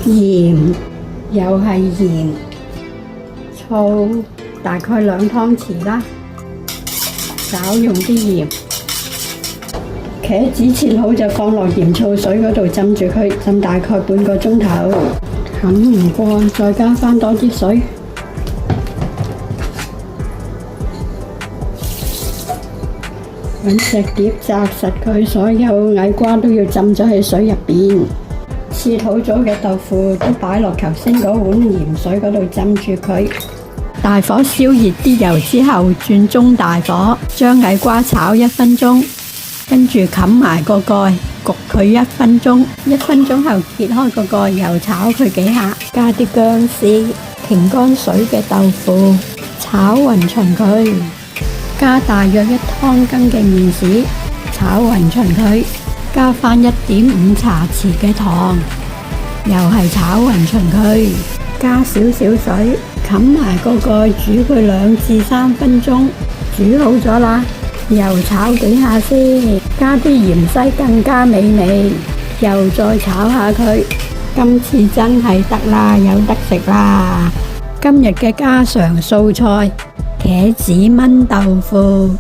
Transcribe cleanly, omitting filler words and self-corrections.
鹽，又係鹽，醋大概2湯匙啦，少用啲鹽。茄子切好就放落鹽醋水嗰度浸住佢，浸大概半個鐘頭。冚唔過，再加返多啲水。揾石碟砸實佢，所有矮瓜都要浸咗喺水入邊。切好咗嘅豆腐都擺落頭先嗰碗鹽水嗰度浸住佢。大火燒熱啲油之後，轉中大火，將矮瓜炒1分鐘，跟住冚埋個蓋，焗佢1分鐘。1分鐘後揭開個蓋，又炒佢幾下，加啲薑絲，停乾水嘅豆腐，炒勻勻佢。加大約1湯羹嘅麵豉，炒勻勻佢，加返1.5茶匙嘅糖，又係炒勻勻佢，加少少水，冚埋個蓋煮佢2至3分鐘，煮好咗啦，又炒幾下先，加啲芫茜更加美味，又再炒下佢，今次真係得啦，有得食啦！今日嘅家常素菜茄子炆豆腐。